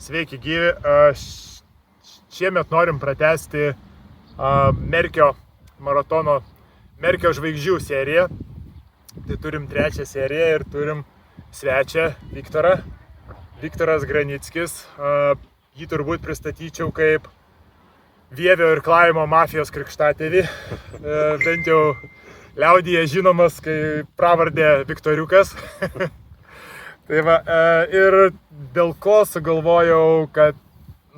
Sveiki gyvi. Šiemet norim pratęsti Merkio maratono Merkio žvaigždžių seriją. Tai turim trečią seriją ir turim svečią Viktorą. Viktoras Granickis. Jį turbūt pristatyčiau kaip Vievio ir Klaimo mafijos krikštatėvį. Bent jau liaudyje žinomas kaip pravardė Viktoriukas. Tai va, ir dėl ko sugalvojau, kad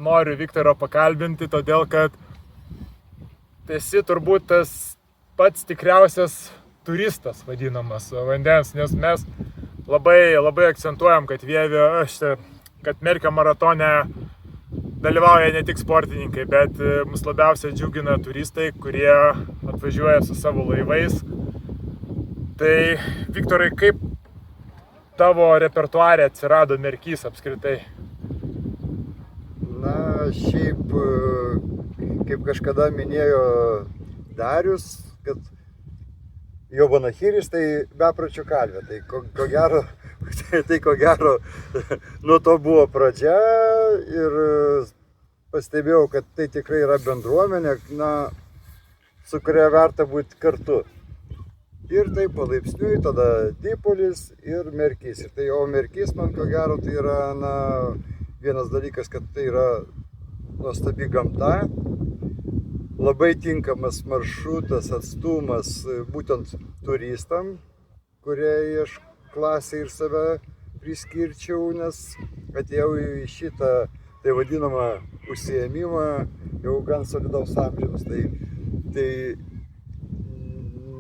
noriu Viktorą pakalbinti, todėl kad esi turbūt tas pats tikriausias turistas vadinamas vandens, nes mes labai akcentuojam, kad kad Merkio maratone dalyvauja ne tik sportininkai, bet mus labiausiai džiugina turistai, kurie atvažiuoja su savo laivais. Tai Viktorai, kaip tavo repertuare atsirado Merkys apskritai? Na, šiaip, kaip kažkada minėjo Darius, kad Jovanachiris tai bepročių kalvė. Tai ko gero, nuo to buvo pradžia ir pastebėjau, kad tai tikrai yra bendruomenė, su kuria verta būti kartu. Ir tai palaipsniui tada Dipolis ir Merkys. O Merkys man ko gero tai yra vienas dalykas, kad tai yra nuostabi gamta, labai tinkamas maršrutas, atstumas būtent turistam, kurie aš klasę ir save priskirčiau, nes atėjau į šitą tai vadinamą užsiėmimą jau gan solidaus amžiaus. Tai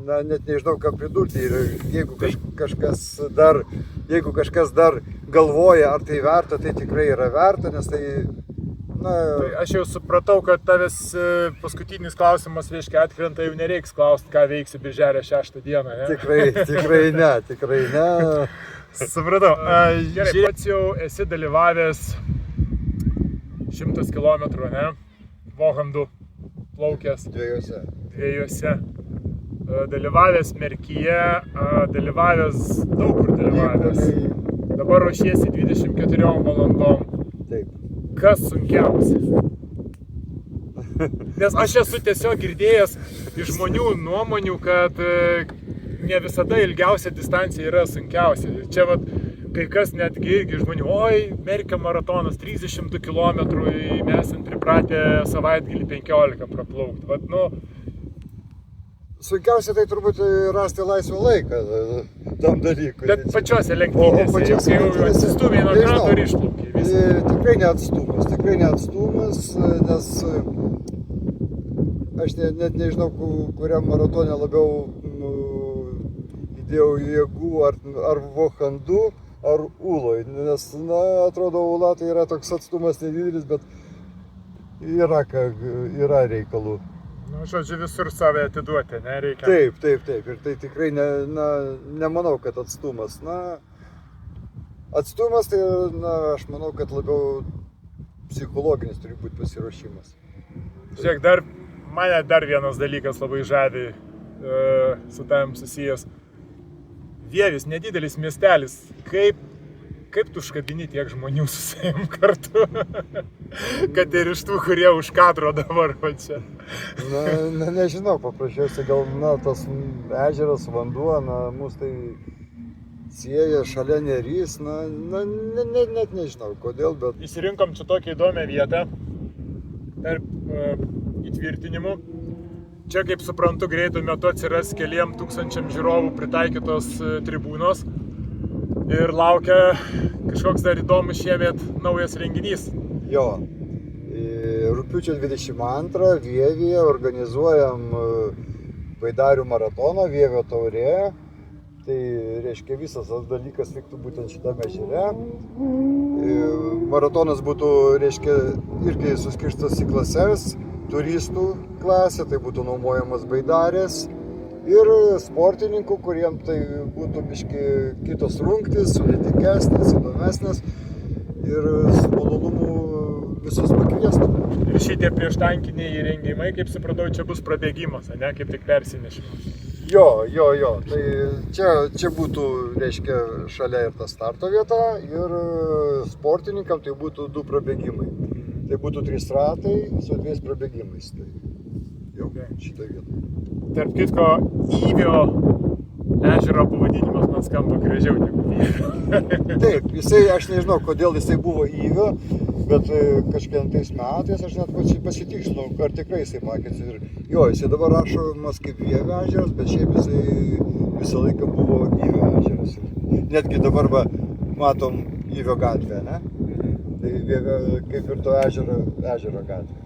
net nežinau, ką pridurti. Ir jeigu kažkas dar galvoja, ar tai verta, tai tikrai yra verta, nes tai... Tai aš jau supratau, kad tavęs paskutinis klausimas, atkrenta, jau nereiks klausti, ką veiksi birželio 6 dieną, ne? Tikrai ne. Supratau. Gerai, pats jau esi dalyvavęs 100 km, ne? Vohandu plaukęs. Dviejose. Dalyvavęs Merkyje, dalyvavęs daug kur dalyvavęs. Dabar ruošiesi 24 valandom. Taip. Kas sunkiausia? Nes aš esu tiesiog girdėjęs iš žmonių nuomonių, kad ne visada ilgiausia distancija yra sunkiausia. Čia kai kas netgi irgi žmonių, Merkio maratonas 300 km, mes esam pripratę savaitgalį 15 praplaukti. Sunkiausia tai turbūt rasti laisvą laiką tam dalykui. Bet pačiose lenktynėse, kai jau atsistūmė nuo kranto ir išplaukė. Tikrai neatstumas, nes aš net nežinau, kuriam maratone labiau įdėjau jėgų, ar Vohandu, ar Uloj. Nes, atrodo, Ula tai yra toks atstumas nedidelis, bet yra reikalų. Žodžiu, visur save atiduoti, nereikia. Taip. Ir tai tikrai nemanau, kad atstumas. Atstumas tai, aš manau, kad labiau psichologinis turi būti pasiruošimas. Žiūrėk, mane dar vienas dalykas labai žavi su tavim susijęs. Vievis, nedidelis miestelis. Kaip tu užkabini tiek žmonių su savim kartu? Kad ir iš tų, kurie už kadro dabar va čia. Nežinau, paprasčiausiai gal, tas ežeras, vanduo, mus tai sieja šalia Neris, net nežinau kodėl, bet... Įsirinkom čia tokią įdomią vietą tarp įtvirtinimų. Čia, kaip suprantu, greitų metu atsiras keliem tūkstančiam žiūrovų pritaikytos tribūnos. Ir laukia kažkoks dar įdomus šiemet naujas renginys. Jo, rugpjūčio 22 Vievyje organizuojam baidarių maratoną, Vievio taurė. Tai reiškia, visas tas dalykas vyktų būtent šitame ežere. Maratonas būtų, reiškia, irgi suskirstytas į klases, turistų klasė, tai būtų nuomojamas baidarės. Ir sportininkų, kuriem tai būtų biški kitos rungtys, sudėtingesnės, įdomesnės ir su malonumu visus pakviestum. Ir šitie prieštankiniai įrengimai, kaip supratau, čia bus prabėgimas, ne, kaip tik persinešimas. Jo. Tai čia būtų, reiškia, šalia ir ta starto vieta ir sportininkam tai būtų 2 prabėgimai. Tai būtų 3 ratai su 2 prabėgimais. Tai jau šitą vietą. Tarp kitko, Įvio ežero pavadinimas man skamba gražiau negu Įvio. Taip, aš nežinau, kodėl jisai buvo Įvio, bet kažkientais metais aš net pasitikslinau, ar tikrai jisai pakeitė. Jo, jisai dabar rašomas kaip Vievio ežeras, bet šiaip jisai visą laiką buvo Įvio ežeras. Netgi dabar matom Įvio gatvę, ne? Tai Vievio kaip ir to ežero gatvė.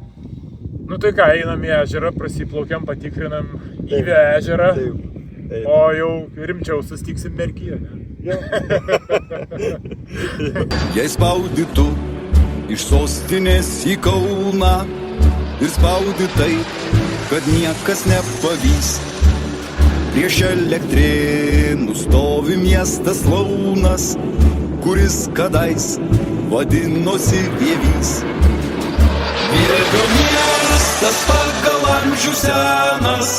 Nu tai ką, einam į ežerą, prasiplaukiam, patikrinam Įvio ežerą, o jau rimčiau sustiksim Merkyje, ne? Jei spaudi tu iš sostinės į Kauną ir spaudi taip, kad niekas nepavys. Prieš Elektrėnų stovi miestas Launas, kuris kadais vadinosi Vievys. Vievio miestas pagal amžių senas,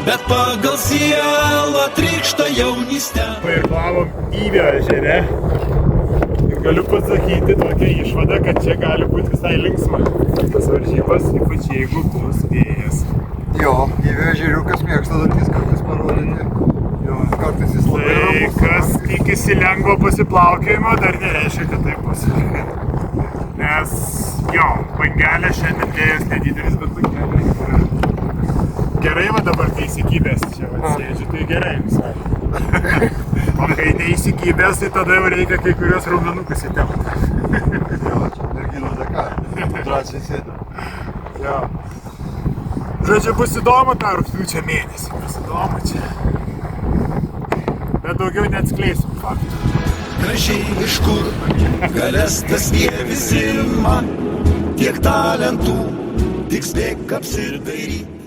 bet pagal sielą trykšta jaunystė. Pairklavom Įvio ežere ir galiu pasakyti tokią išvadą, kad čia gali būti visai linksma. Tas varžybas, ypač jeigu bus vėjas. Jo, Įvio ežeriukas mėgsta dantis kartais parodyti. Jo, kartais jis labai ramus. Tai kas tikisi lengvo pasiplaukiojimo, dar nereiškia, kad taip bus. Nes jo, bangelė šiandien vėjas nedidelis, bet bangelė yra. Gerai va dabar, kai įsikibęs čia sėdžiu, tai gerai visai. O kai neįsikibęs, tai tada jau reikia kai kurios raumenukus įtempti. Jo, čia merginų dėka, drąsiai sėdė. Jo. Žodžiu, bus įdomu tą rugpjūčio mėnesį, bus įdomu čia. Bet daugiau neatskleisim faktų. Gražiai iš kur galės tas Vievis ima, tiek talentų, tik spėk apsidairyt.